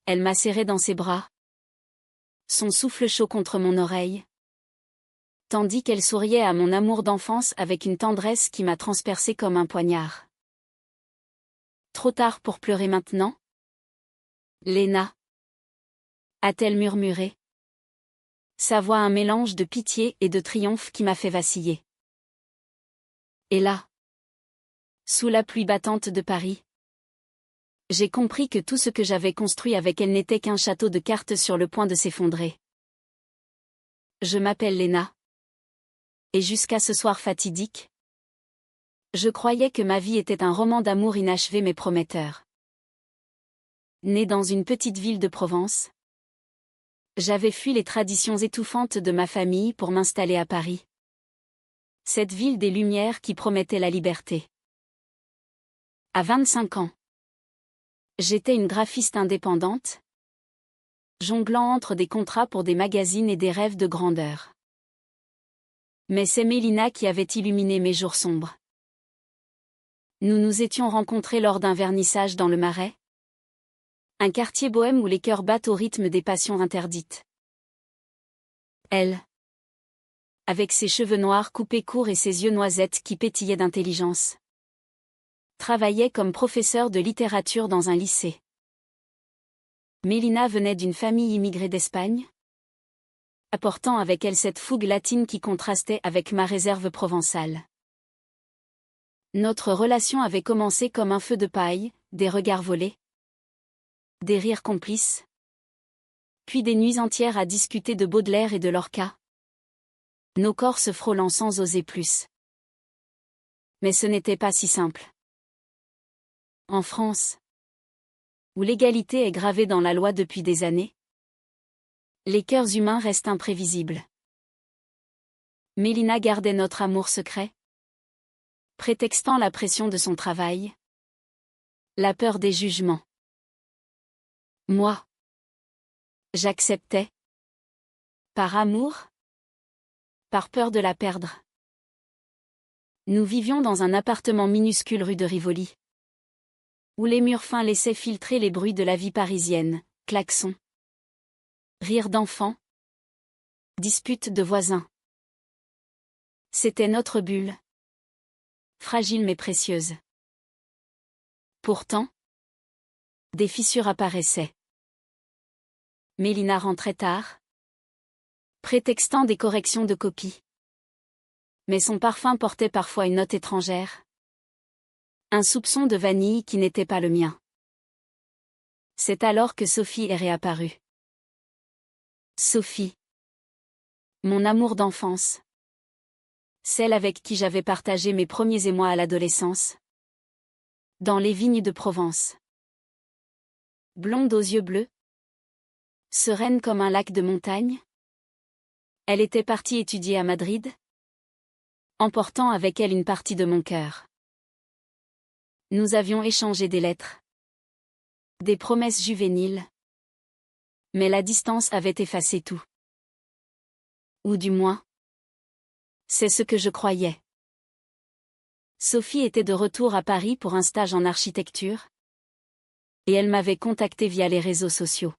Elle m'a serré dans ses bras. Son souffle chaud contre mon oreille. Tandis qu'elle souriait à mon amour d'enfance avec une tendresse qui m'a transpercée comme un poignard. Trop tard pour pleurer maintenant? Léna, a-t-elle murmuré. Sa voix un mélange de pitié et de triomphe qui m'a fait vaciller. Et là, sous la pluie battante de Paris, j'ai compris que tout ce que j'avais construit avec elle n'était qu'un château de cartes sur le point de s'effondrer. Je m'appelle Léna. Et jusqu'à ce soir fatidique, je croyais que ma vie était un roman d'amour inachevé mais prometteur. Née dans une petite ville de Provence, j'avais fui les traditions étouffantes de ma famille pour m'installer à Paris. Cette ville des Lumières qui promettait la liberté. À 25 ans, j'étais une graphiste indépendante, jonglant entre des contrats pour des magazines et des rêves de grandeur. Mais c'est Mélina qui avait illuminé mes jours sombres. Nous nous étions rencontrés lors d'un vernissage dans le Marais. Un quartier bohème où les cœurs battent au rythme des passions interdites. Elle, avec ses cheveux noirs coupés courts et ses yeux noisettes qui pétillaient d'intelligence, travaillait comme professeure de littérature dans un lycée. Mélina venait d'une famille immigrée d'Espagne, apportant avec elle cette fougue latine qui contrastait avec ma réserve provençale. Notre relation avait commencé comme un feu de paille, des regards volés, des rires complices, puis des nuits entières à discuter de Baudelaire et de Lorca, nos corps se frôlant sans oser plus. Mais ce n'était pas si simple. En France, où l'égalité est gravée dans la loi depuis des années, les cœurs humains restent imprévisibles. Mélina gardait notre amour secret, prétextant la pression de son travail, la peur des jugements. Moi, j'acceptais. Par amour? Par peur de la perdre. Nous vivions dans un appartement minuscule rue de Rivoli, où les murs fins laissaient filtrer les bruits de la vie parisienne, klaxons, rires d'enfants, disputes de voisins. C'était notre bulle, fragile mais précieuse. Pourtant, des fissures apparaissaient. Mélina rentrait tard, prétextant des corrections de copie. Mais son parfum portait parfois une note étrangère. Un soupçon de vanille qui n'était pas le mien. C'est alors que Sophie est réapparue. Sophie. Mon amour d'enfance. Celle avec qui j'avais partagé mes premiers émois à l'adolescence. Dans les vignes de Provence. Blonde aux yeux bleus. Sereine comme un lac de montagne. Elle était partie étudier à Madrid, emportant avec elle une partie de mon cœur. Nous avions échangé des lettres. Des promesses juvéniles. Mais la distance avait effacé tout. Ou du moins, c'est ce que je croyais. Sophie était de retour à Paris pour un stage en architecture. Et elle m'avait contacté via les réseaux sociaux.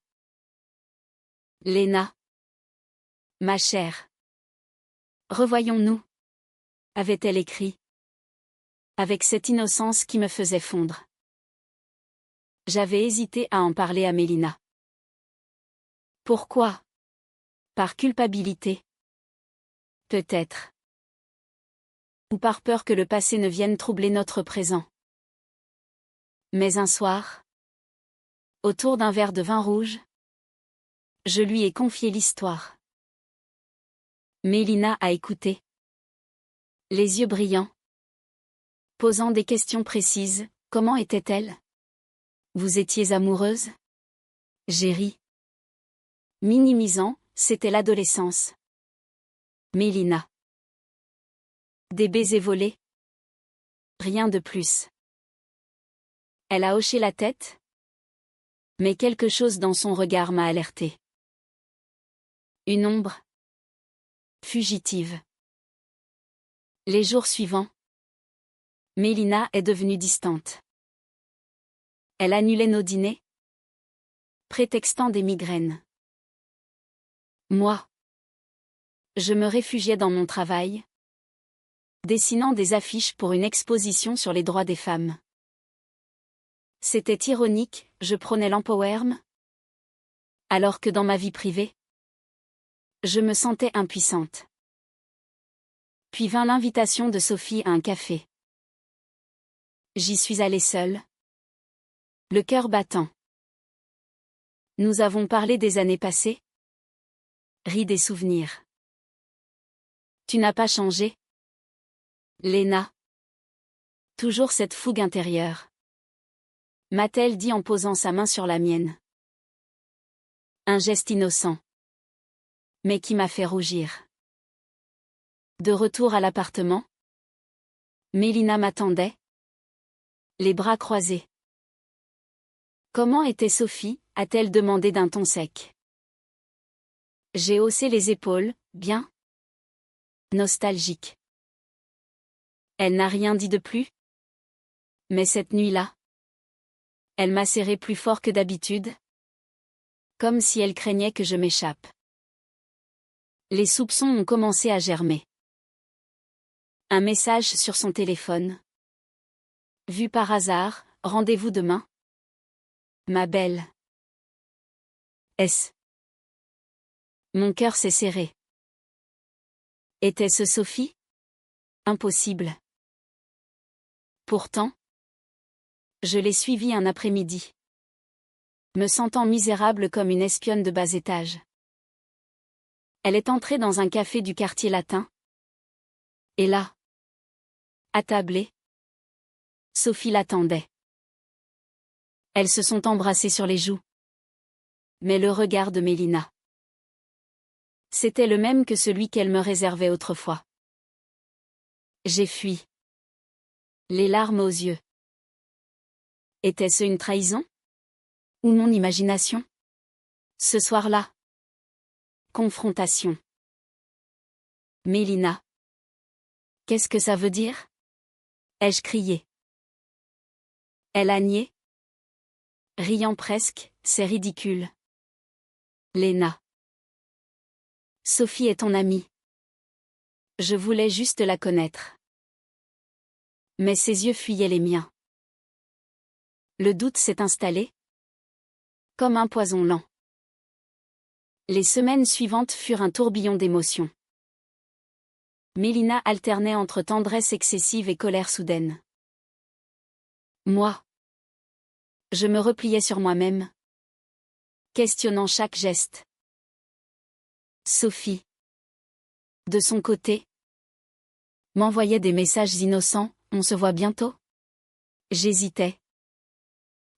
Léna. Ma chère. Revoyons-nous. Avait-elle écrit. Avec cette innocence qui me faisait fondre. J'avais hésité à en parler à Mélina. Pourquoi? Par culpabilité. Peut-être. Ou par peur que le passé ne vienne troubler notre présent. Mais un soir, autour d'un verre de vin rouge, je lui ai confié l'histoire. Mélina a écouté. Les yeux brillants. Posant des questions précises, comment était-elle? Vous étiez amoureuse? J'ai ri. Minimisant, c'était l'adolescence. Mélina. Des baisers volés? Rien de plus. Elle a hoché la tête. Mais quelque chose dans son regard m'a alerté. Une ombre. Fugitive. Les jours suivants, Mélina est devenue distante. Elle annulait nos dîners. prétextant des migraines. Moi. Je me réfugiais dans mon travail, dessinant des affiches pour une exposition sur les droits des femmes. C'était ironique, je prônais l'empowerment, alors que dans ma vie privée, je me sentais impuissante. Puis vint l'invitation de Sophie à un café. J'y suis allée seule, le cœur battant. Nous avons parlé des années passées, ri des souvenirs. Tu n'as pas changé, Léna. Toujours cette fougue intérieure, m'a-t-elle dit en posant sa main sur la mienne. Un geste innocent, mais qui m'a fait rougir. De retour à l'appartement, Mélina m'attendait, les bras croisés. Comment était Sophie, a-t-elle demandé d'un ton sec. J'ai haussé les épaules, bien. Nostalgique. Elle n'a rien dit de plus. Mais cette nuit-là, elle m'a serré plus fort que d'habitude, comme si elle craignait que je m'échappe. Les soupçons ont commencé à germer. Un message sur son téléphone. Vu par hasard, rendez-vous demain. Ma belle. S. Mon cœur s'est serré. Était-ce Sophie? Impossible. Pourtant, je l'ai suivie un après-midi, me sentant misérable comme une espionne de bas étage. Elle est entrée dans un café du quartier latin. Et là, attablée, Sophie l'attendait. Elles se sont embrassées sur les joues. Mais le regard de Mélina, c'était le même que celui qu'elle me réservait autrefois. J'ai fui, les larmes aux yeux. Était-ce une trahison? Ou mon imagination? Ce soir-là. Confrontation. Mélina. Qu'est-ce que ça veut dire? Ai-je crié. Elle a nié. Riant presque, c'est ridicule. Léna. Sophie est ton amie. Je voulais juste la connaître. Mais ses yeux fuyaient les miens. Le doute s'est installé, comme un poison lent. Les semaines suivantes furent un tourbillon d'émotions. Mélina alternait entre tendresse excessive et colère soudaine. Moi. Je me repliais sur moi-même, questionnant chaque geste. Sophie, de son côté, m'envoyait des messages innocents, on se voit bientôt? J'hésitais,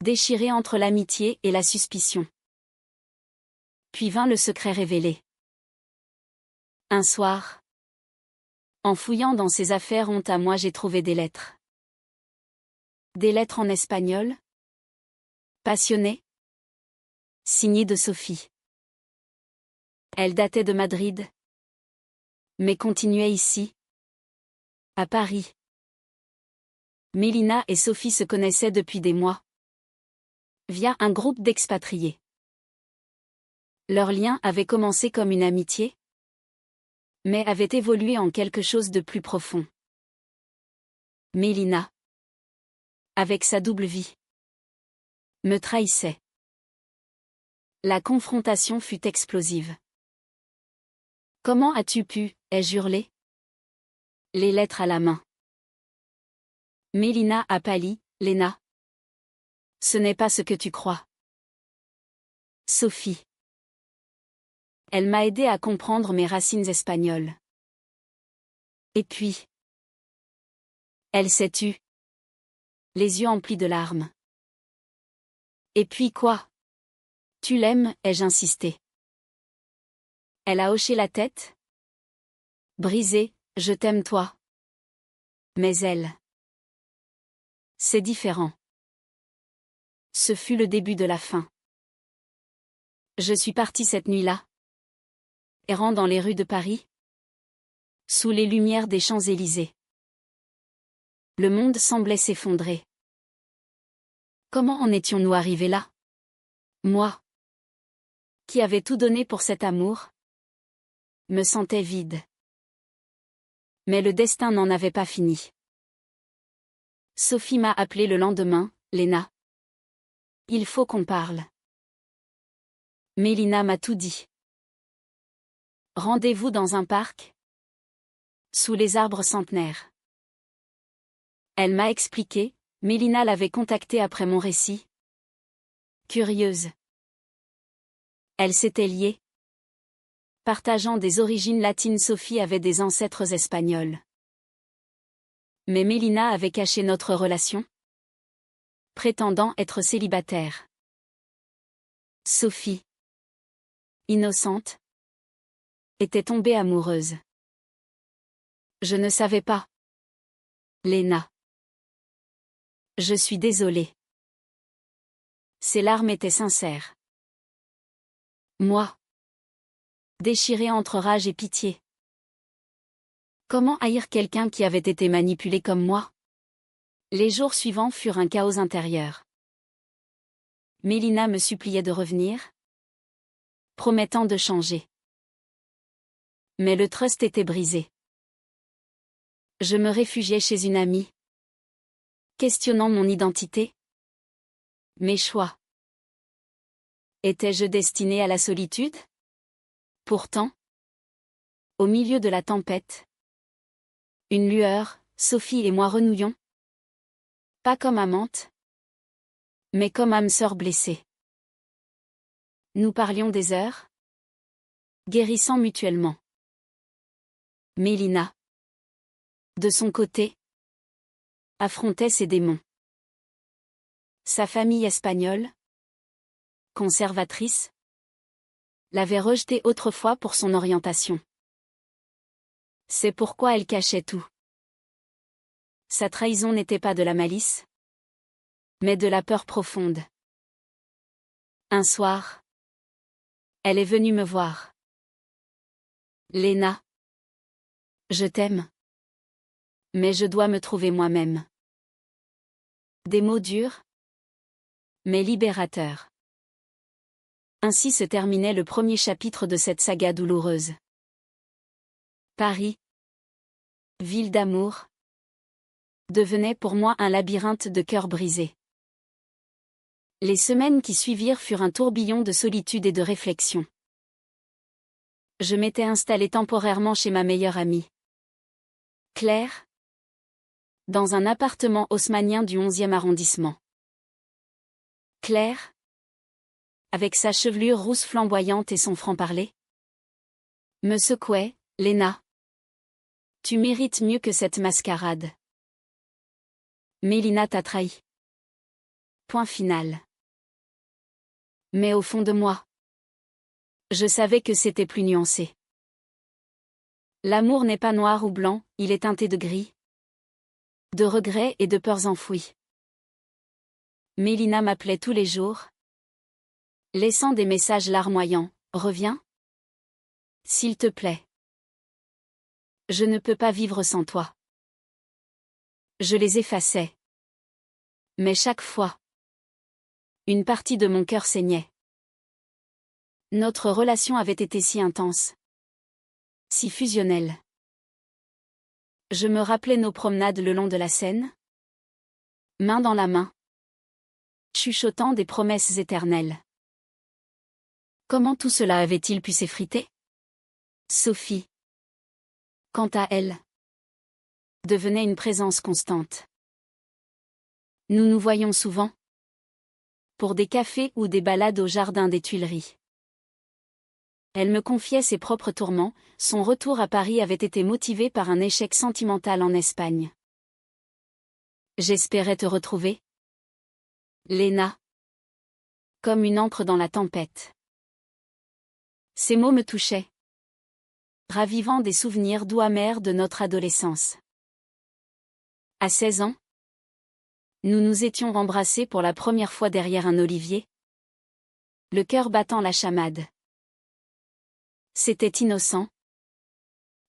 déchirée entre l'amitié et la suspicion. Puis vint le secret révélé. Un soir, en fouillant dans ses affaires honte à moi, j'ai trouvé des lettres. Des lettres en espagnol, passionnées, signées de Sophie. Elles dataient de Madrid, mais continuaient ici, à Paris. Mélina et Sophie se connaissaient depuis des mois, via un groupe d'expatriés. Leur lien avait commencé comme une amitié, mais avait évolué en quelque chose de plus profond. Mélina, avec sa double vie, me trahissait. La confrontation fut explosive. Comment as-tu pu, ai-je hurlé? Les lettres à la main. Mélina a pâli, Léna. Ce n'est pas ce que tu crois. Sophie. Elle m'a aidé à comprendre mes racines espagnoles. Et puis, elle s'est tue, les yeux emplis de larmes. Et puis quoi? Tu l'aimes, ai-je insisté. Elle a hoché la tête. Brisée, je t'aime toi. Mais elle. C'est différent. Ce fut le début de la fin. Je suis partie cette nuit-là, errant dans les rues de Paris, sous les lumières des Champs-Élysées. Le monde semblait s'effondrer. Comment en étions-nous arrivés là? Moi, qui avait tout donné pour cet amour, me sentait vide. Mais le destin n'en avait pas fini. Sophie m'a appelé le lendemain. Léna. Il faut qu'on parle. Mélina m'a tout dit. Rendez-vous dans un parc, sous les arbres centenaires. Elle m'a expliqué, Mélina l'avait contactée après mon récit. Curieuse. Elle s'était liée. Partageant des origines latines, Sophie avait des ancêtres espagnols. Mais Mélina avait caché notre relation, prétendant être célibataire. Sophie, innocente, était tombée amoureuse. Je ne savais pas. Léna. Je suis désolée. Ses larmes étaient sincères. Moi. Déchirée entre rage et pitié. Comment haïr quelqu'un qui avait été manipulé comme moi? Les jours suivants furent un chaos intérieur. Mélina me suppliait de revenir, promettant de changer. Mais le trust était brisé. Je me réfugiais chez une amie, questionnant mon identité, mes choix. Étais-je destinée à la solitude? Pourtant, au milieu de la tempête, une lueur, Sophie et moi renouions. Pas comme amante, mais comme âme sœur blessée. Nous parlions des heures, guérissant mutuellement. Mélina, de son côté, affrontait ses démons. Sa famille espagnole, conservatrice, l'avait rejetée autrefois pour son orientation. C'est pourquoi elle cachait tout. Sa trahison n'était pas de la malice, mais de la peur profonde. Un soir, elle est venue me voir. Léna, je t'aime. Mais je dois me trouver moi-même. Des mots durs, mais libérateurs. Ainsi se terminait le premier chapitre de cette saga douloureuse. Paris, ville d'amour, devenait pour moi un labyrinthe de cœurs brisés. Les semaines qui suivirent furent un tourbillon de solitude et de réflexion. Je m'étais installée temporairement chez ma meilleure amie, Claire, dans un appartement haussmannien du 11e arrondissement. Claire, avec sa chevelure rousse flamboyante et son franc-parler, me secouait. Léna, tu mérites mieux que cette mascarade. Mélina t'a trahi. Point final. Mais au fond de moi, je savais que c'était plus nuancé. L'amour n'est pas noir ou blanc, il est teinté de gris, de regrets et de peurs enfouies. Mélina m'appelait tous les jours, laissant des messages larmoyants. Reviens? S'il te plaît. Je ne peux pas vivre sans toi. Je les effaçais. Mais chaque fois, une partie de mon cœur saignait. Notre relation avait été si intense, si fusionnelle. Je me rappelais nos promenades le long de la Seine, main dans la main, chuchotant des promesses éternelles. Comment tout cela avait-il pu s'effriter? Sophie, quant à elle, devenait une présence constante. Nous nous voyions souvent, pour des cafés ou des balades au jardin des Tuileries. Elle me confiait ses propres tourments, son retour à Paris avait été motivé par un échec sentimental en Espagne. J'espérais te retrouver, Léna. Comme une encre dans la tempête. Ces mots me touchaient, ravivant des souvenirs doux amers de notre adolescence. À 16 ans, nous nous étions embrassés pour la première fois derrière un olivier, le cœur battant la chamade. C'était innocent,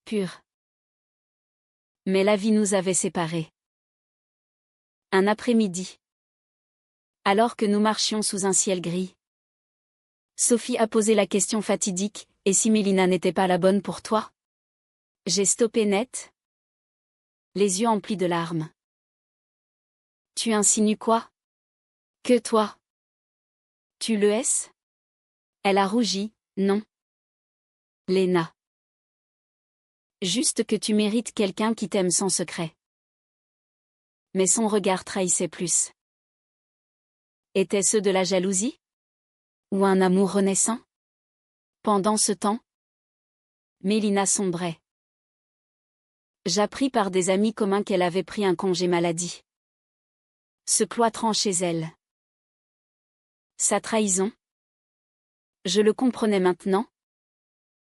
pur. Mais la vie nous avait séparés. Un après-midi, alors que nous marchions sous un ciel gris, Sophie a posé la question fatidique, et si Mélina n'était pas la bonne pour toi? J'ai stoppé net, les yeux emplis de larmes. Tu insinues quoi? Que toi? Tu le hais? Elle a rougi, non. Léna. Juste que tu mérites quelqu'un qui t'aime sans secret. Mais son regard trahissait plus. Était-ce de la jalousie? Ou un amour renaissant? Pendant ce temps, Mélina sombrait. J'appris par des amis communs qu'elle avait pris un congé maladie. Se cloîtrant chez elle. Sa trahison, je le comprenais maintenant,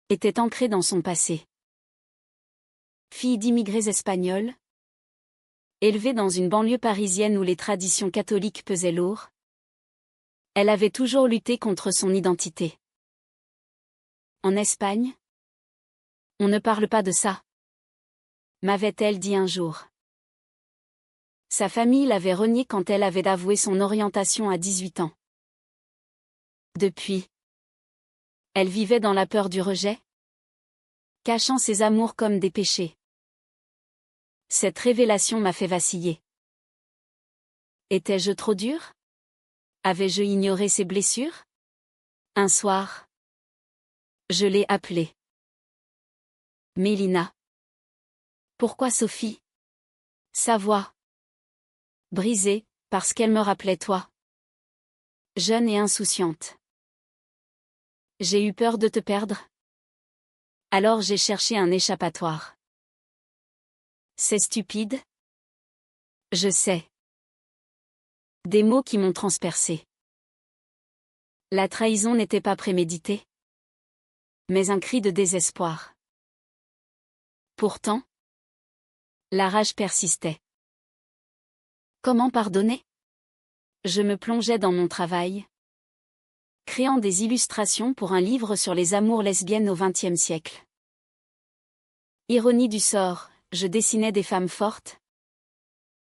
était ancrée dans son passé. Fille d'immigrés espagnols, élevée dans une banlieue parisienne où les traditions catholiques pesaient lourd, elle avait toujours lutté contre son identité. En Espagne, on ne parle pas de ça, m'avait-elle dit un jour. Sa famille l'avait reniée quand elle avait avoué son orientation à 18 ans. Depuis, elle vivait dans la peur du rejet, cachant ses amours comme des péchés. Cette révélation m'a fait vaciller. Étais-je trop dur? Avais-je ignoré ses blessures? Un soir, je l'ai appelée. Mélina. Pourquoi Sophie? Sa voix. Brisée, parce qu'elle me rappelait toi. Jeune et insouciante. J'ai eu peur de te perdre. Alors j'ai cherché un échappatoire. C'est stupide? Je sais. Des mots qui m'ont transpercé. La trahison n'était pas préméditée, mais un cri de désespoir. Pourtant, la rage persistait. Comment pardonner? Je me plongeais dans mon travail, créant des illustrations pour un livre sur les amours lesbiennes au XXe siècle. Ironie du sort, je dessinais des femmes fortes,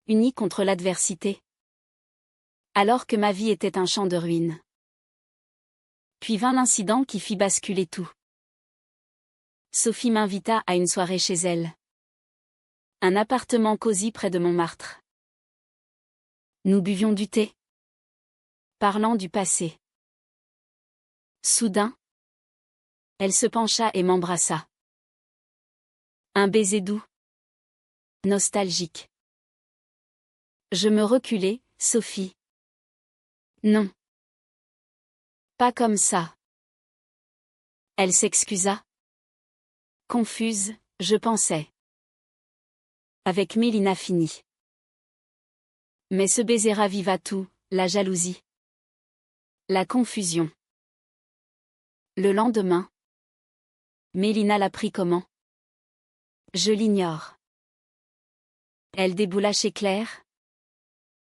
unies contre l'adversité, alors que ma vie était un champ de ruines. Puis vint l'incident qui fit basculer tout. Sophie m'invita à une soirée chez elle. Un appartement cosy près de Montmartre. Nous buvions du thé, parlant du passé. Soudain, elle se pencha et m'embrassa. Un baiser doux, nostalgique. Je me reculai, Sophie. Non. Pas comme ça. Elle s'excusa. Confuse, je pensais. Avec Mélina fini. Mais ce baiser raviva tout, la jalousie. La confusion. Le lendemain, Mélina l'apprit comment? Je l'ignore. Elle déboula chez Claire.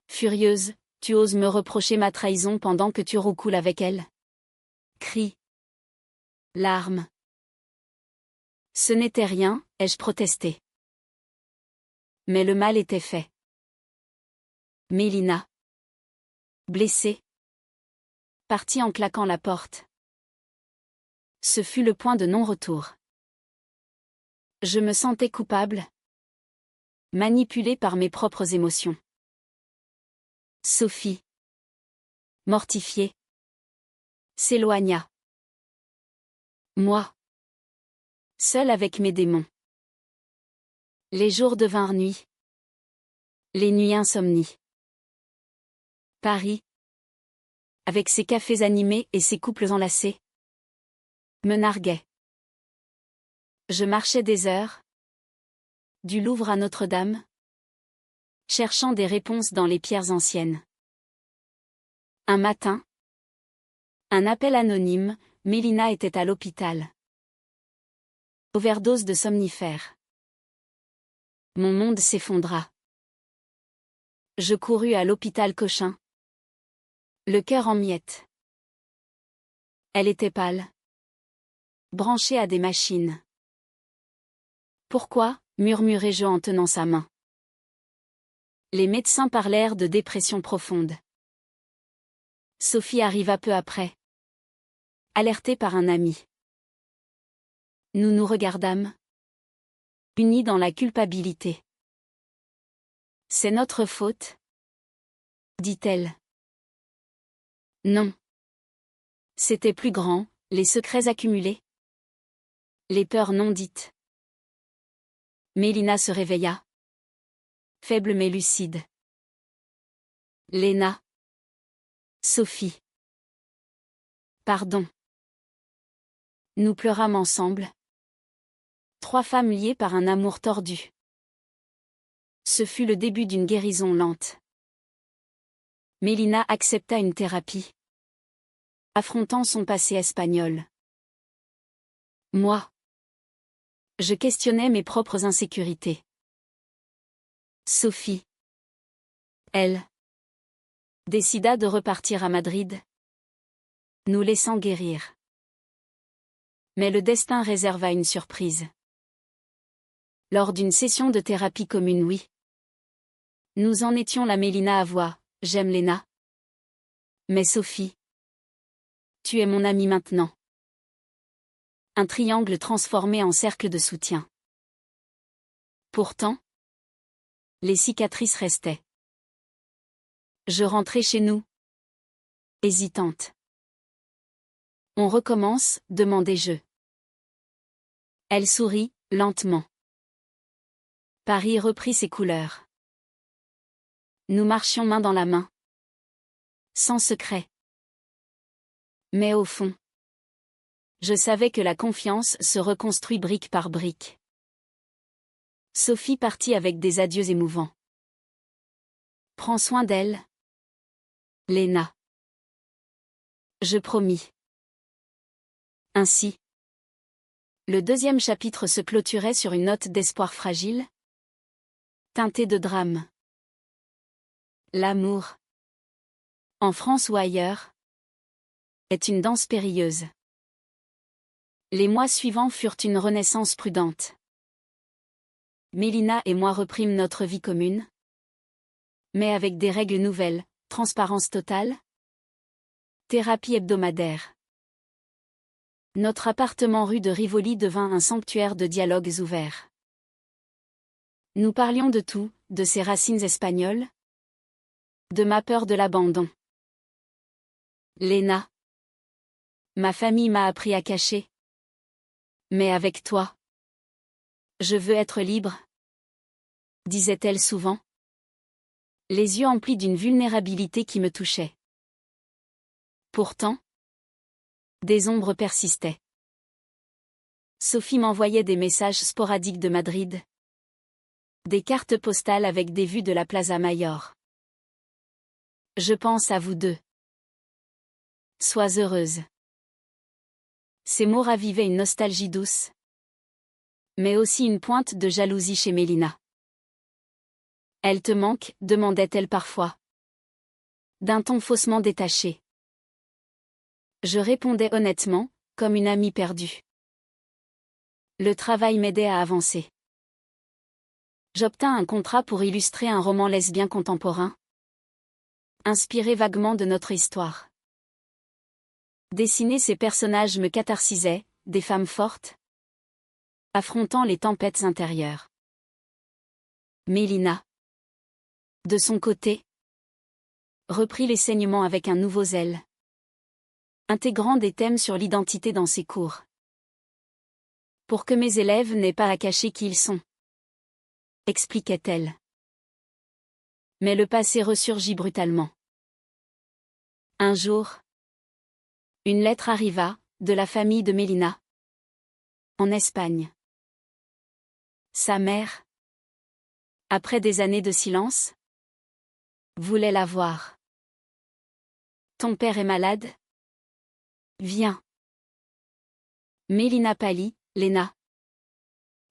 Furieuse, tu oses me reprocher ma trahison pendant que tu roucoules avec elle? Cris. Larmes. Ce n'était rien, ai-je protesté. Mais le mal était fait. Mélina, blessée, partit en claquant la porte. Ce fut le point de non-retour. Je me sentais coupable, manipulée par mes propres émotions. Sophie, mortifiée, s'éloigna. Moi, seule avec mes démons. Les jours devinrent nuit. Les nuits insomnies. Paris, avec ses cafés animés et ses couples enlacés, me narguait. Je marchais des heures, du Louvre à Notre-Dame, cherchant des réponses dans les pierres anciennes. Un matin, un appel anonyme, Mélina était à l'hôpital. Overdose de somnifères. Mon monde s'effondra. Je courus à l'hôpital Cochin. Le cœur en miettes. Elle était pâle. Branchée à des machines. Pourquoi, murmurai-je en tenant sa main. Les médecins parlèrent de dépression profonde. Sophie arriva peu après. alerté par un ami. Nous nous regardâmes, unis dans la culpabilité. C'est notre faute, dit-elle. Non. C'était plus grand, les secrets accumulés, les peurs non dites. Mélina se réveilla, faible mais lucide. Léna. Sophie. Pardon. Nous pleurâmes ensemble. 3 femmes liées par un amour tordu. Ce fut le début d'une guérison lente. Mélina accepta une thérapie, affrontant son passé espagnol. Moi, je questionnais mes propres insécurités. Sophie, elle, décida de repartir à Madrid, nous laissant guérir. Mais le destin réserva une surprise. Lors d'une session de thérapie commune, oui. Nous en étions la Mélina à voix, j'aime Léna. Mais Sophie, tu es mon amie maintenant. Un triangle transformé en cercle de soutien. Pourtant, les cicatrices restaient. Je rentrais chez nous, hésitante. On recommence, demandai-je. Elle sourit, lentement. Paris reprit ses couleurs. Nous marchions main dans la main. Sans secret. Mais au fond, je savais que la confiance se reconstruit brique par brique. Sophie partit avec des adieux émouvants. Prends soin d'elle, Léna. Je promis. Ainsi, le 2e chapitre se clôturait sur une note d'espoir fragile, teintée de drame. L'amour, en France ou ailleurs, est une danse périlleuse. Les mois suivants furent une renaissance prudente. Mélina et moi reprîmes notre vie commune, mais avec des règles nouvelles, transparence totale, thérapie hebdomadaire. Notre appartement rue de Rivoli devint un sanctuaire de dialogues ouverts. Nous parlions de tout, de ses racines espagnoles, de ma peur de l'abandon. Léna. Ma famille m'a appris à cacher. Mais avec toi, je veux être libre, disait-elle souvent, les yeux emplis d'une vulnérabilité qui me touchait. Pourtant, des ombres persistaient. Sophie m'envoyait des messages sporadiques de Madrid, des cartes postales avec des vues de la Plaza Mayor. Je pense à vous deux. Sois heureuse. Ces mots ravivaient une nostalgie douce, mais aussi une pointe de jalousie chez Mélina. Elle te manque, demandait-elle parfois, d'un ton faussement détaché. Je répondais honnêtement, comme une amie perdue. Le travail m'aidait à avancer. J'obtins un contrat pour illustrer un roman lesbien contemporain, inspiré vaguement de notre histoire. Dessiner ces personnages me catharsisait, des femmes fortes, affrontant les tempêtes intérieures. Mélina, de son côté, reprit les saignements avec un nouveau zèle, intégrant des thèmes sur l'identité dans ses cours. Pour que mes élèves n'aient pas à cacher qui ils sont, expliquait-elle. Mais le passé ressurgit brutalement. Un jour, une lettre arriva, de la famille de Mélina, en Espagne. Sa mère, après des années de silence, voulait la voir. Ton père est malade? Viens. Mélina pâlit, Léna.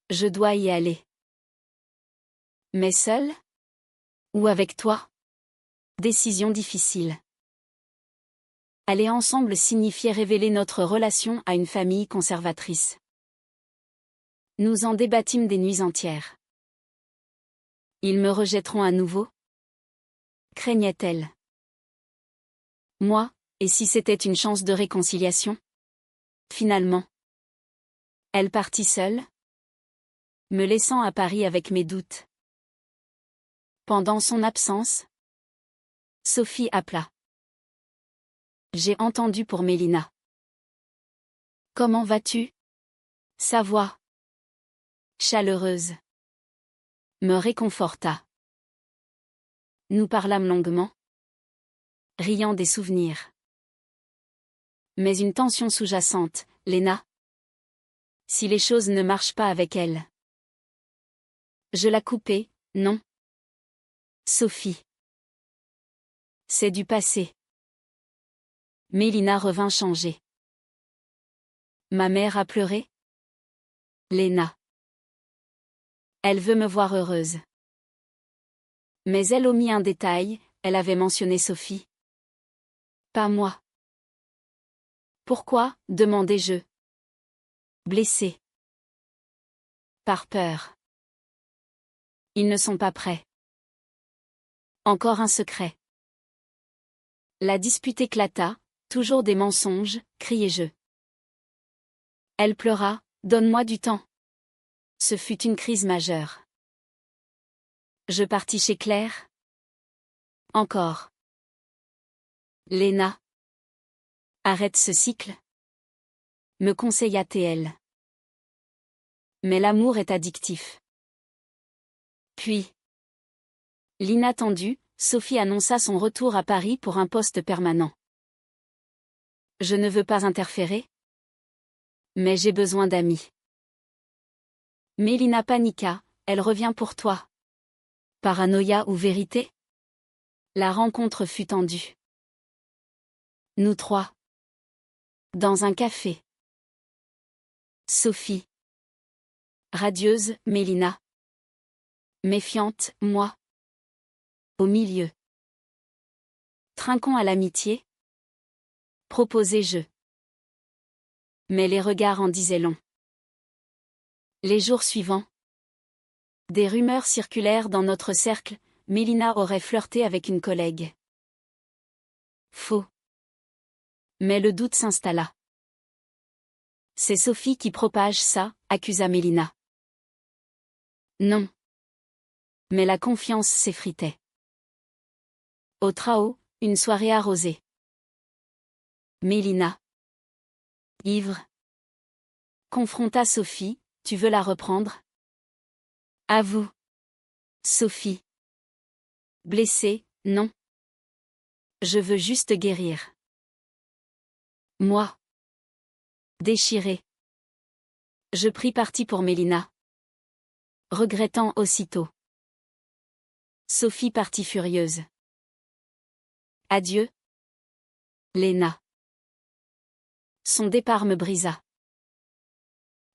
Je dois y aller. Mais seule? Ou avec toi? Décision difficile. Aller ensemble signifiait révéler notre relation à une famille conservatrice. Nous en débattîmes des nuits entières. Ils me rejetteront à nouveau? Craignait-elle. Moi, et si c'était une chance de réconciliation? Finalement, elle partit seule, me laissant à Paris avec mes doutes. Pendant son absence, Sophie appela. J'ai entendu pour Mélina. Comment vas-tu? Sa voix, chaleureuse, me réconforta. Nous parlâmes longuement, riant des souvenirs. Mais une tension sous-jacente, Léna. Si les choses ne marchent pas avec elle. Je la coupai, non. Sophie. C'est du passé. Mélina revint changée. Ma mère a pleuré? Léna. Elle veut me voir heureuse. Mais elle omit un détail, elle avait mentionné Sophie. Pas moi. Pourquoi? Demandai-je. Blessée. Par peur. Ils ne sont pas prêts. Encore un secret. La dispute éclata, toujours des mensonges, criai-je. Elle pleura, donne-moi du temps. Ce fut une crise majeure. Je partis chez Claire. Encore. Léna. Arrête ce cycle. Me conseilla-t-elle. Mais l'amour est addictif. Puis. L'inattendu, Sophie annonça son retour à Paris pour un poste permanent. Je ne veux pas interférer. Mais j'ai besoin d'amis. Mélina paniqua, elle revient pour toi. Paranoïa ou vérité? La rencontre fut tendue. Nous trois. Dans un café. Sophie. Radieuse, Mélina. Méfiante, moi. Au milieu. Trinquons à l'amitié. Proposai-je. Mais les regards en disaient long. Les jours suivants. Des rumeurs circulèrent dans notre cercle, Mélina aurait flirté avec une collègue. Faux. Mais le doute s'installa. C'est Sophie qui propage ça, accusa Mélina. Non. Mais la confiance s'effritait. Au trao, une soirée arrosée. Mélina. Ivre. Confronta Sophie, tu veux la reprendre? À vous. Sophie. Blessée, non. Je veux juste guérir. Moi. Déchirée. Je pris parti pour Mélina. Regrettant aussitôt. Sophie partit furieuse. Adieu. Léna. Son départ me brisa.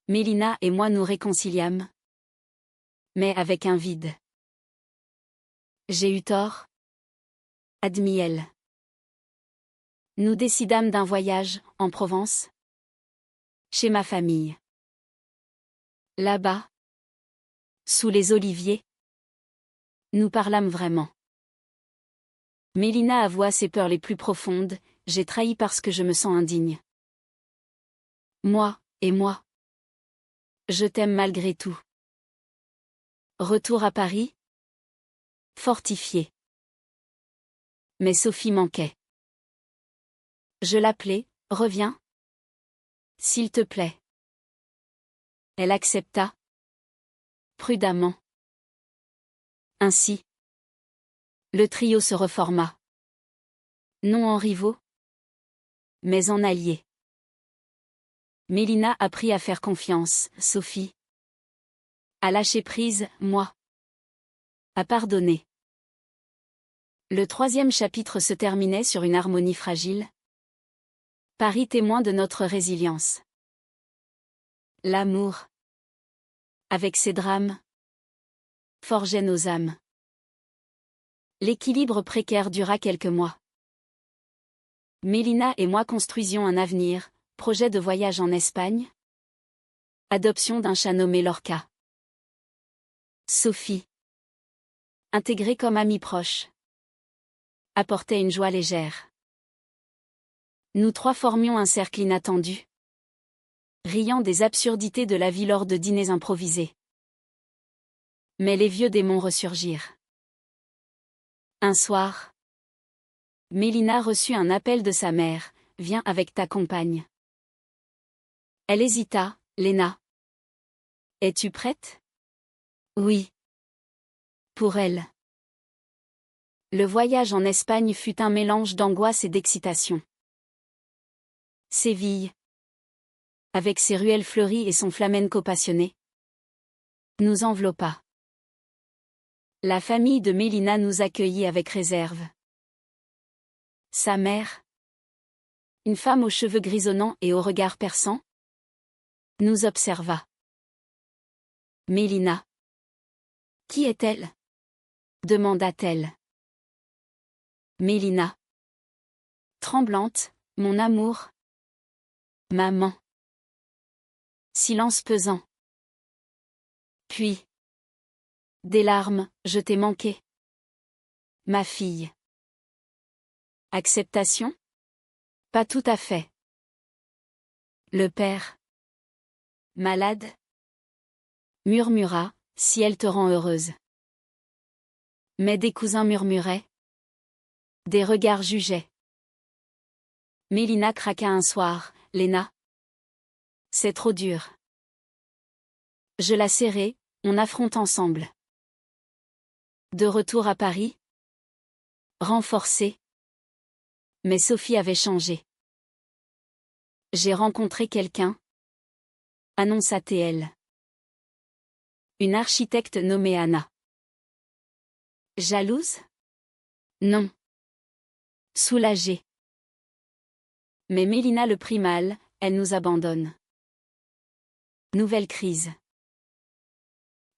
Mélina et moi nous réconciliâmes. Mais avec un vide. J'ai eu tort. Admit elle. Nous décidâmes d'un voyage, en Provence. Chez ma famille. Là-bas. Sous les oliviers. Nous parlâmes vraiment. Mélina avoua ses peurs les plus profondes, j'ai trahi parce que je me sens indigne. Moi, et moi. Je t'aime malgré tout. Retour à Paris. Fortifié. Mais Sophie manquait. Je l'appelai, reviens. S'il te plaît. Elle accepta. Prudemment. Ainsi. Le trio se reforma. Non en rivaux. Mais en alliés. Mélina apprit à faire confiance, Sophie. À lâcher prise, moi. À pardonner. Le 3e chapitre se terminait sur une harmonie fragile. Paris témoin de notre résilience. L'amour. Avec ses drames. Forgeait nos âmes. L'équilibre précaire dura quelques mois. Mélina et moi construisions un avenir, projet de voyage en Espagne. Adoption d'un chat nommé Lorca. Sophie. Intégrée comme amie proche. Apportait une joie légère. Nous trois formions un cercle inattendu. riant des absurdités de la vie lors de dîners improvisés. Mais les vieux démons ressurgirent. Un soir, Mélina reçut un appel de sa mère, « Viens avec ta compagne. » Elle hésita, « Léna. Es-tu prête ? » Oui. Pour elle. Le voyage en Espagne fut un mélange d'angoisse et d'excitation. Séville, avec ses ruelles fleuries et son flamenco passionné, nous enveloppa. La famille de Mélina nous accueillit avec réserve. Sa mère, une femme aux cheveux grisonnants et au regard perçant, nous observa. Mélina. Qui est-elle ? Demanda-t-elle. Mélina. Tremblante, mon amour. Maman. Silence pesant. Puis. Des larmes, je t'ai manqué. Ma fille. Acceptation ? Pas tout à fait. Le père. Malade ? Murmura, si elle te rend heureuse. Mais des cousins murmuraient. Des regards jugeaient. Mélina craqua un soir, Léna. C'est trop dur. Je la serrai, on affronte ensemble. De retour à Paris. Renforcée. Mais Sophie avait changé. J'ai rencontré quelqu'un. Annonça-t-elle. Une architecte nommée Anna. Jalouse ? Non. Soulagée. Mais Mélina le prit mal, elle nous abandonne. Nouvelle crise.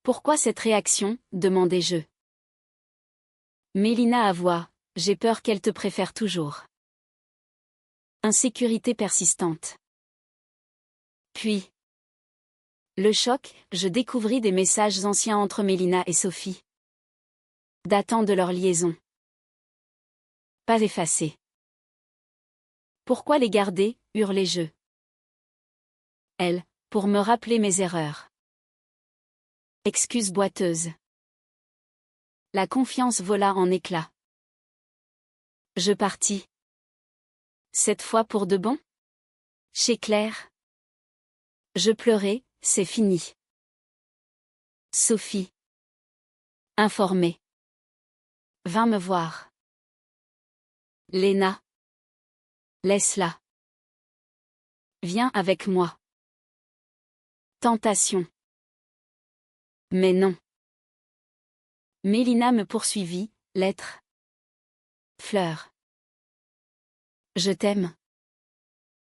Pourquoi cette réaction ? Demandai-je. Mélina avoua, j'ai peur qu'elle te préfère toujours. Insécurité persistante. Puis. Le choc, je découvris des messages anciens entre Mélina et Sophie. Datant de leur liaison. Pas effacés. Pourquoi les garder ? Hurlai-je. Elle, pour me rappeler mes erreurs. Excuse boiteuse. La confiance vola en éclats. Je partis. Cette fois pour de bon ? Chez Claire. Je pleurais, c'est fini. Sophie. Informée. Vint me voir. Léna. Laisse-la. Viens avec moi. Tentation. Mais non. Mélina me poursuivit, lettre. Fleur. Je t'aime.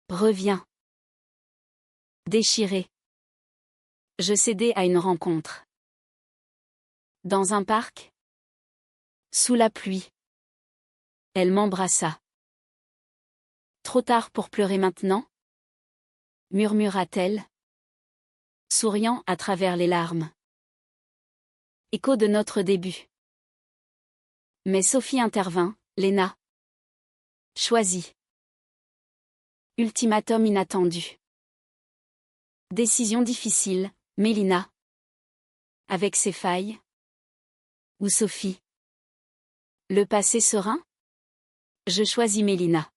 Reviens. Déchiré. Je cédai à une rencontre. Dans un parc. Sous la pluie. Elle m'embrassa. Trop tard pour pleurer maintenant ? Murmura-t-elle, souriant à travers les larmes. Écho de notre début. Mais Sophie intervint, Léna. Choisis. Ultimatum inattendu. Décision difficile, Mélina. Avec ses failles. Ou Sophie. Le passé serein ? Je choisis Mélina.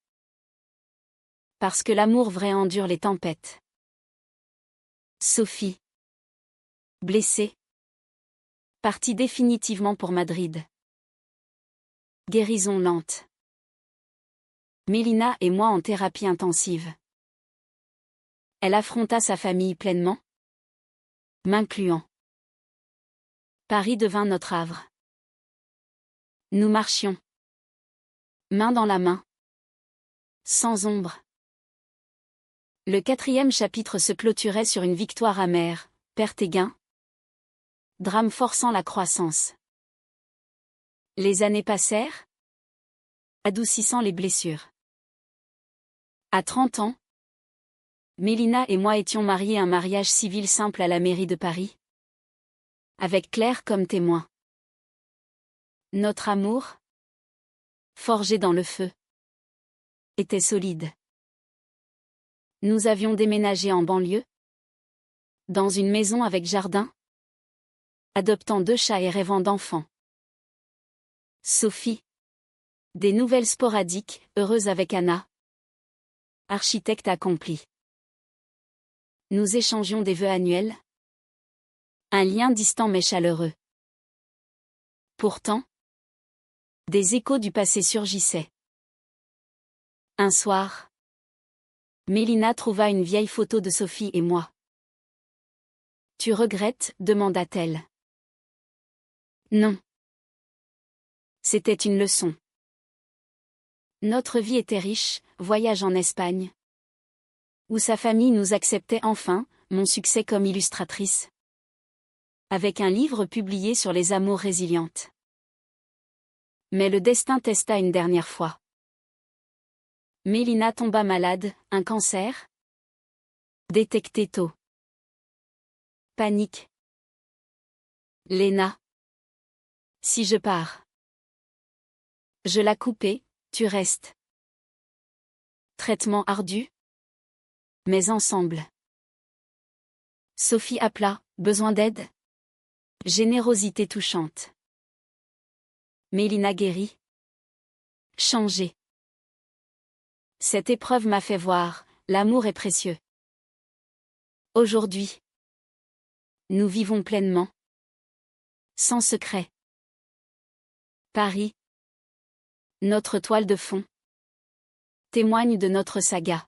Parce que l'amour vrai endure les tempêtes. Sophie. Blessée. Partie définitivement pour Madrid. Guérison lente. Mélina et moi en thérapie intensive. Elle affronta sa famille pleinement, m'incluant. Paris devint notre havre. Nous marchions. Main dans la main. Sans ombre. Le 4e chapitre se clôturait sur une victoire amère, perte et gain. Drame forçant la croissance. Les années passèrent, adoucissant les blessures. À 30 ans, Mélina et moi étions mariés un mariage civil simple à la mairie de Paris. Avec Claire comme témoin. Notre amour, forgé dans le feu, était solide. Nous avions déménagé en banlieue, Dans une maison avec jardin. Adoptant 2 chats et rêvant d'enfants. Sophie. Des nouvelles sporadiques, heureuse avec Anna. Architecte accompli. Nous échangions des vœux annuels. Un lien distant mais chaleureux. Pourtant, des échos du passé surgissaient. Un soir, Mélina trouva une vieille photo de Sophie et moi. « Tu regrettes ?» demanda-t-elle. Non. C'était une leçon. Notre vie était riche, voyage en Espagne, où sa famille nous acceptait enfin, mon succès comme illustratrice. Avec un livre publié sur les amours résilientes. Mais le destin testa une dernière fois. Mélina tomba malade, un cancer. Détecté tôt. Panique. Léna. Si je pars. Je l'ai coupé, tu restes. Traitement ardu. Mais ensemble. Sophie appela, besoin d'aide? Générosité touchante. Mélina guérit. Changée. Cette épreuve m'a fait voir, l'amour est précieux. Aujourd'hui, nous vivons pleinement. Sans secret. Paris. Notre toile de fond témoigne de notre saga.